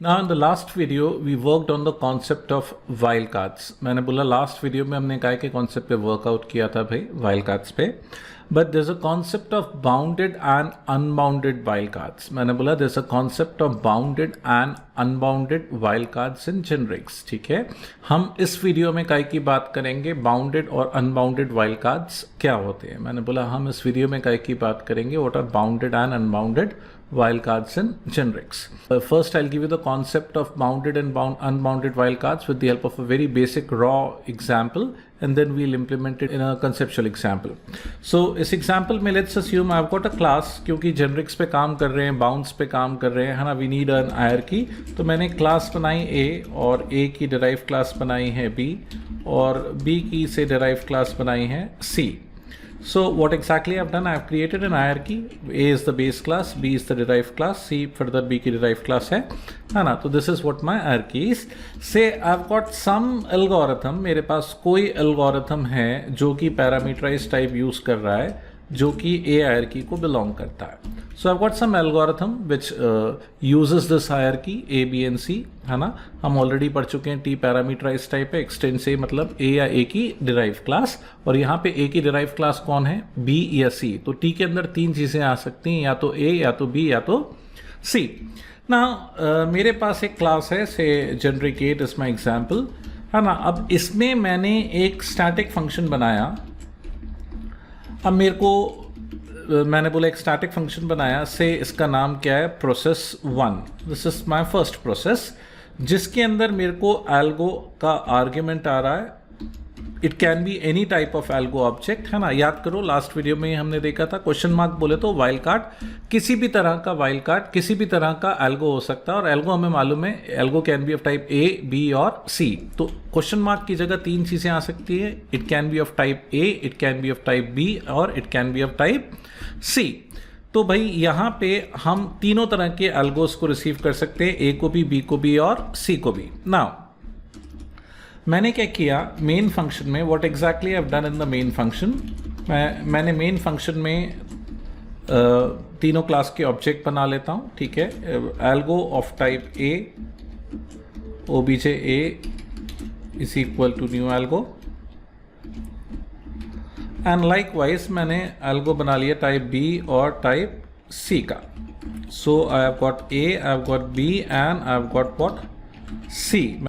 Now in the last video we worked on the concept of wildcards. मैंने बोला last video में हमने काय के कॉन्सेप्ट पे वर्कआउट किया था भाई wildcards पे. But there's a concept of bounded and unbounded wildcards. मैंने बोला there's a concept of bounded and unbounded wildcards in generics. ठीक है, हम इस वीडियो में काय की बात करेंगे bounded और unbounded wildcards क्या होते हैं. मैंने बोला हम इस वीडियो में काय की बात करेंगे what are bounded and unbounded wildcards in generics. First I'll give you the concept of bounded and unbounded wildcards with the help of a very basic raw example, and then we'll implement it in a conceptual example. So इस example में let's assume I've got a class, क्योंकि generics पे काम कर रहे हैं, bounds पे काम कर रहे हैं, है ना, we need an hierarchy. तो मैंने class बनाई A और A की derived class बनाई है B और B की से derived class बनाई है C. So what exactly I've done, I've created an hierarchy. A is the base class, B is the derived class, C further B की derived class है ना. तो this is what my hierarchy is. Say I've got some algorithm, मेरे पास कोई algorithm है जो कि parameterized type use कर रहा है, जो कि A hierarchy को belong करता है. So I've got some algorithm which uses this hierarchy A, B and C, है ना. हम ऑलरेडी पढ़ चुके हैं T पैरामीटराइज टाइप है, एक्सटेंड से मतलब A या A की डिराइव क्लास, और यहाँ पे A की डिराइव क्लास कौन है, B या C. तो T के अंदर तीन चीज़ें आ सकती हैं, या तो A या तो B या तो C. ना मेरे पास एक क्लास है से जेनरिक 8 इज माई एग्जाम्पल, है ना. अब इसमें मैंने एक स्टैटिक फंक्शन बनाया. अब मेरे को मैंने बोला एक स्टैटिक फंक्शन बनाया से इसका नाम क्या है, process 1. This is my first process, जिसके अंदर मेरे को एल्गो का आर्ग्यूमेंट आ रहा है. It can be any type of algo object, है ना. याद करो लास्ट वीडियो में हमने देखा था क्वेश्चन मार्क बोले तो वाइल्ड कार्ड, किसी भी तरह का वाइल्ड कार्ड किसी भी तरह का एल्गो हो सकता है. और एल्गो हमें मालूम है, algo can be of type A, B और सी. तो क्वेश्चन मार्क की जगह तीन चीजें आ सकती है. It can be of type A, it can be of type B और it can be of type C. तो भाई यहाँ पे हम तीनों तरह के एल्गोस को रिसीव कर सकते हैं, ए को भी, बी को भी और सी को भी. नाउ मैंने क्या किया मेन फंक्शन में, what exactly I have done in the main function, मैंने मेन फंक्शन में तीनों क्लास के ऑब्जेक्ट बना लेता हूँ. ठीक है, algo of type A, OBJ A is equal to new algo, and likewise मैंने एल्गो बना लिया टाइप बी और टाइप सी का. So I have got A, I have got B and I have got what, C.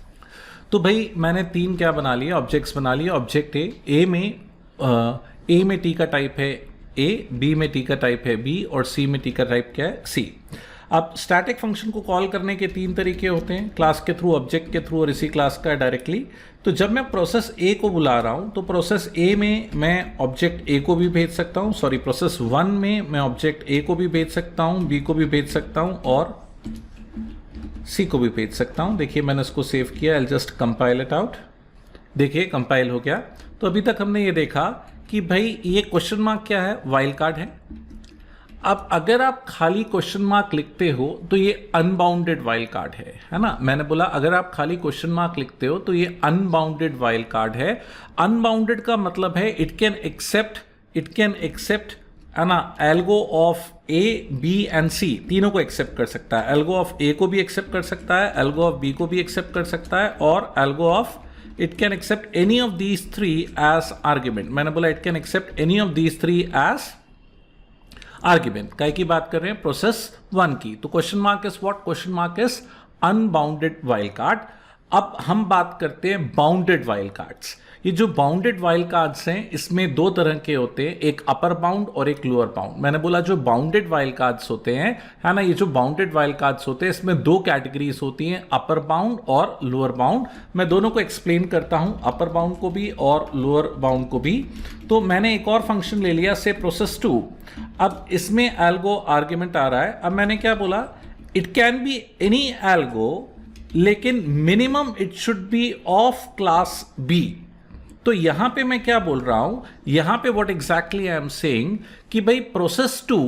तो भाई मैंने तीन क्या बना लिया, ऑब्जेक्ट्स बना लिए. ऑब्जेक्ट ए में टी का टाइप है ए, बी में टी का टाइप है बी और सी में टी का टाइप क्या है, सी. अब स्टैटिक फंक्शन को कॉल करने के तीन तरीके होते हैं, क्लास के थ्रू, ऑब्जेक्ट के थ्रू और इसी क्लास का डायरेक्टली. तो जब मैं प्रोसेस ए को बुला रहा हूं तो प्रोसेस ए में मैं ऑब्जेक्ट ए को भी भेज सकता हूं, सॉरी प्रोसेस 1 में मैं ऑब्जेक्ट ए को भी भेज सकता हूं, बी को भी भेज सकता हूं और सी को भी भेज सकता हूं. देखिए मैंने इसको सेव किया, I just compile it out. देखिए कंपाइल हो गया. तो अभी तक हमने ये देखा कि भाई ये क्वेश्चन मार्क क्या है, वाइल्ड कार्ड है. अब अगर आप खाली क्वेश्चन मार्क लिखते हो तो ये अनबाउंडेड वाइल्ड कार्ड है ना. मैंने बोला अगर आप खाली क्वेश्चन मार्क लिखते हो तो ये अनबाउंडेड वाइल्ड कार्ड है. अनबाउंडेड का मतलब है इट कैन एक्सेप्ट है ना, algo of A, B and C तीनों को एक्सेप्ट कर सकता है. एल्गो ऑफ ए को भी एक्सेप्ट कर सकता है, एल्गो ऑफ बी को भी एक्सेप्ट कर सकता है और algo of it can accept any of these three as argument. मैंने बोला it can accept any of these three as argument. काय की बात कर रहे हैं, प्रोसेस 1 की. तो question mark is what, question mark is unbounded wild card. अब हम बात करते हैं बाउंडेड वाइल्ड कार्ड्स. ये जो बाउंडेड वाइल्ड कार्ड्स हैं इसमें दो तरह के होते हैं, एक अपर बाउंड और एक लोअर बाउंड. मैंने बोला जो बाउंडेड वाइल्ड कार्ड्स होते हैं, है ना, ये जो बाउंडेड वाइल्ड कार्ड्स होते हैं इसमें दो कैटेगरीज होती हैं, अपर बाउंड और लोअर बाउंड. मैं दोनों को एक्सप्लेन करता हूं, अपर बाउंड को भी और लोअर बाउंड को भी. तो मैंने एक और फंक्शन ले लिया से प्रोसेस 2. अब इसमें एल्गो आर्ग्यूमेंट आ रहा है. अब मैंने क्या बोला, it can be any algo लेकिन minimum it should be of class B. तो यहां पे मैं क्या बोल रहा हूं, यहां पे what exactly I am saying कि भाई प्रोसेस 2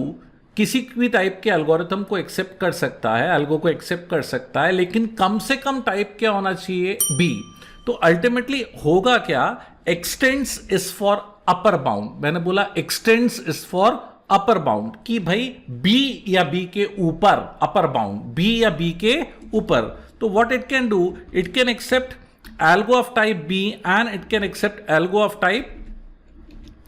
किसी भी टाइप के एल्गोरिथम को एक्सेप्ट कर सकता है, एल्गो को एक्सेप्ट कर सकता है, लेकिन कम से कम टाइप क्या होना चाहिए, बी. तो अल्टीमेटली होगा क्या, extends is for upper bound. मैंने बोला extends is for upper bound कि भाई बी या बी के ऊपर, अपर बाउंड बी या बी के ऊपर, तो what it can do, it can accept algo of type B and it can accept algo of type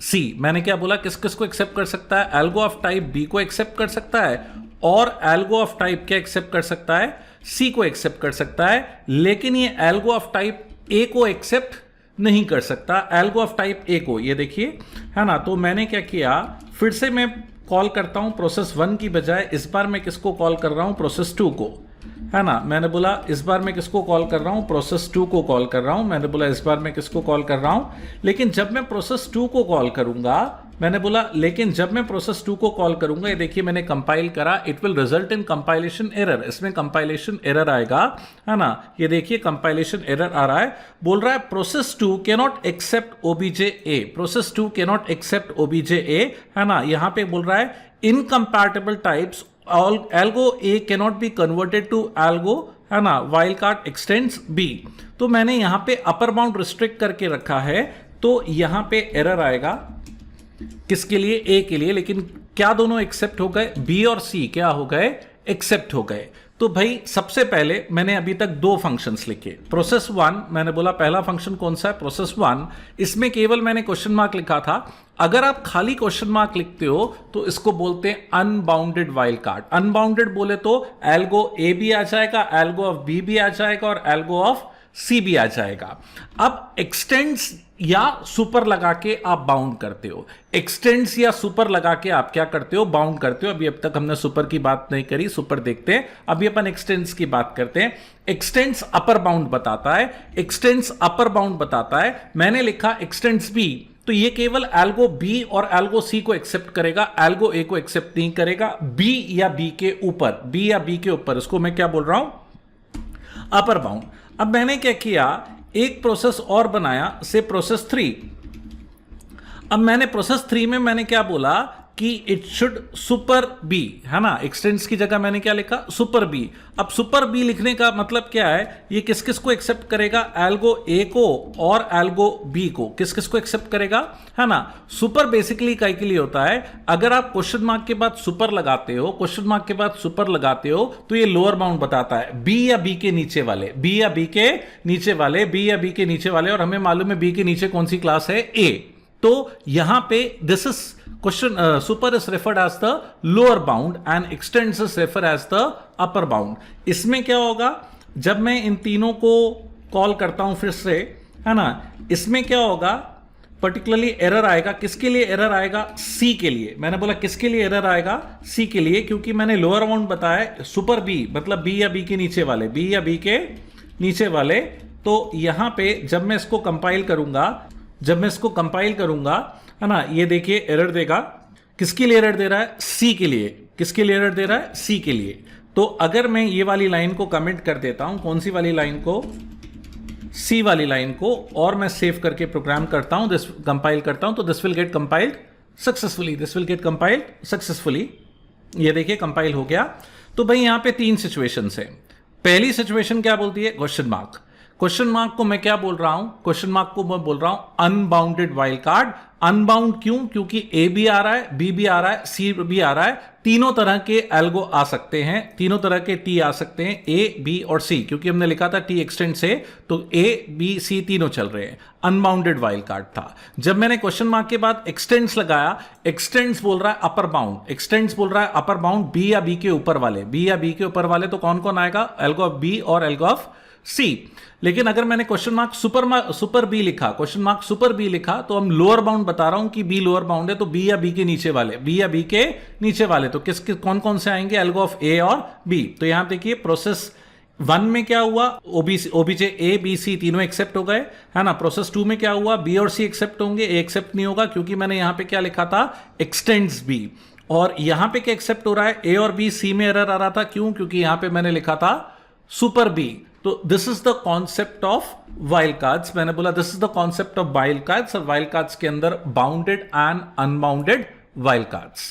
C. मैंने क्या बोला, किस किस को एक्सेप्ट कर सकता है, एल्गो ऑफ टाइप बी को एक्सेप्ट कर सकता है और एल्गो ऑफ टाइप क्या एक्सेप्ट कर सकता है, सी को एक्सेप्ट कर सकता है, लेकिन ये एल्गो ऑफ टाइप ए को एक्सेप्ट नहीं कर सकता, एल्गो ऑफ टाइप ए को। ये देखिए है ना, तो मैंने क्या किया, फिर से मैं कॉल करता हूं प्रोसेस 1 की बजाय इस बार मैं किसको कॉल कर रहा हूं, प्रोसेस 2 को, है ना। मैंने बोला इस बार मैं किसको कॉल कर रहा हूं, प्रोसेस 2 को कॉल कर रहा हूं। मैंने बोला इस बार मैं किसको कॉल कर रहा हूं, लेकिन जब मैं प्रोसेस 2 को कॉल करूंगा, मैंने बोला लेकिन जब मैं प्रोसेस 2 को कॉल करूंगा, ये देखिए मैंने कंपाइल करा, it will result in compilation error, इसमें कंपाइलेशन एरर आएगा, है ना। ये देखिए कंपाइलेशन एरर आ रहा है, बोल रहा है process 2 can not accept OBJ A, process 2 can not accept OBJ A, है ना। यहां पे बोल रहा है incompatible types algo A cannot be converted to algo, है ना, वाइल्ड कार्ड एक्सटेंड्स बी। तो मैंने यहां पे अपर बाउंड रिस्ट्रिक्ट करके रखा है, तो यहां पे एरर आएगा किसके लिए, ए के लिए, लेकिन क्या दोनों एक्सेप्ट हो गए, बी और सी क्या हो गए, एक्सेप्ट हो गए। तो भाई सबसे पहले मैंने अभी तक 2 फंक्शंस लिखे, प्रोसेस 1 मैंने बोला पहला फंक्शन कौन सा है, प्रोसेस 1, इसमें केवल मैंने क्वेश्चन मार्क लिखा था। अगर आप खाली क्वेश्चन मार्क लिखते हो तो इसको बोलते हैं अनबाउंडेड वाइल्ड कार्ड। अनबाउंडेड बोले तो एल्गो ए भी आ जाएगा, एल्गो ऑफ बी भी आ जाएगा और एल्गो ऑफ सी भी आ जाएगा। अब एक्सटेंड्स या सुपर लगा के आप बाउंड करते हो, एक्सटेंड्स या सुपर लगा के आप क्या करते हो, बाउंड करते हो। अभी अब तक हमने सुपर की बात नहीं करी, सुपर देखते हैं, अभी अपन एक्सटेंड्स की बात करते हैं। एक्सटेंड्स अपर बाउंड बताता है, एक्सटेंड्स अपर बाउंड बताता है, मैंने लिखा एक्सटेंड्स बी, तो ये केवल एल्गो बी और एल्गो सी को एक्सेप्ट करेगा, एल्गो ए को एक्सेप्ट नहीं करेगा, बी या बी के ऊपर, बी या बी के ऊपर, इसको मैं क्या बोल रहा हूं, अपर बाउंड। अब मैंने क्या किया, एक प्रोसेस और बनाया, से प्रोसेस 3। अब मैंने प्रोसेस 3 में मैंने क्या बोला कि इट शुड सुपर बी, है ना, एक्सटेंड्स की जगह मैंने क्या लिखा, सुपर बी। अब सुपर बी लिखने का मतलब क्या है, ये किस किस को एक्सेप्ट करेगा, एल्गो ए को और एल्गो बी को, किस किस को एक्सेप्ट करेगा, है ना। सुपर बेसिकली काय के लिए होता है, अगर आप क्वेश्चन मार्क के बाद सुपर लगाते हो, क्वेश्चन मार्क के बाद सुपर लगाते हो, तो ये लोअर बाउंड बताता है, बी या बी के नीचे वाले, बी या बी के नीचे वाले, बी या बी के नीचे वाले, और हमें मालूम है बी के नीचे कौन सी क्लास है, ए। तो यहां पे this is question, super is referred as the lower bound and extends is referred as the upper bound. इसमें क्या होगा, जब मैं इन तीनों को कॉल करता हूं फिर से, है ना, इसमें क्या होगा, पर्टिकुलरली एरर आएगा, किसके लिए एरर आएगा, सी के लिए। मैंने बोला किसके लिए एरर आएगा, सी के लिए, क्योंकि मैंने लोअर बाउंड बताया, सुपर बी मतलब बी या बी के नीचे वाले, बी या बी के नीचे वाले। तो यहां पे जब मैं इसको कंपाइल करूंगा, है ना, ये देखिए एरर देगा, किसके लिए एरर दे रहा है, सी के लिए, किसके लिए एरर दे रहा है, सी के लिए। तो अगर मैं ये वाली लाइन को कमेंट कर देता हूं, कौन सी वाली लाइन को, सी वाली लाइन को, और मैं सेव करके प्रोग्राम करता हूं, दिस कंपाइल करता हूं, तो this will get compiled successfully, this will get compiled successfully. ये देखिए कंपाइल हो गया। तो भाई यहां पे 3 सिचुएशंस है। पहली सिचुएशन क्या बोलती है, क्वेश्चन मार्क, क्वेश्चन मार्क को मैं क्या बोल रहा हूं, क्वेश्चन मार्क को मैं बोल रहा हूं अनबाउंडेड वाइल्ड कार्ड। अनबाउंड क्यों, क्योंकि ए भी आ रहा है, बी भी आ रहा है, सी भी आ रहा है, तीनों तरह के एल्गो आ सकते हैं, तीनों तरह के टी आ सकते हैं, ए बी और सी, क्योंकि हमने लिखा था टी एक्सटेंड से, तो ए बी सी तीनों चल रहे हैं। अनबाउंडेड वाइल्ड कार्ड था। जब मैंने क्वेश्चन मार्क के बाद एक्सटेंड्स लगाया, एक्सटेंड्स बोल रहा है अपर बाउंड, एक्सटेंड्स बोल रहा है अपर बाउंड, बी या बी के ऊपर वाले, बी या बी के ऊपर वाले, तो कौन कौन आएगा, एल्गो ऑफ बी और एल्गो ऑफ सी। लेकिन अगर मैंने क्वेश्चन मार्क सुपर बी लिखा, क्वेश्चन मार्क सुपर बी लिखा, तो हम लोअर बाउंड बता रहा हूं कि बी लोअर बाउंड है, तो बी या बी के नीचे वाले, बी या बी के नीचे वाले, तो किस कौन कौन से आएंगे, एल्गो ऑफ ए और बी। तो यहां देखिए प्रोसेस 1 में क्या हुआ, ओबीजे ए बी सी तीनों एक्सेप्ट हो गए, है ना। प्रोसेस 2 में क्या हुआ, बी और सी एक्सेप्ट होंगे, ए एक्सेप्ट नहीं होगा, क्योंकि मैंने यहां पे क्या लिखा था, एक्सटेंड्स बी। और यहां पे क्या एक्सेप्ट हो रहा है, ए और बी, सी में एरर आ रहा था, क्यों, क्योंकि यहां पे मैंने लिखा था सुपर बी। तो this is the concept of wild cards. मैंने बोला this is the concept of wild cards, और वाइल्ड कार्ड्स के अंदर bounded and unbounded wild cards.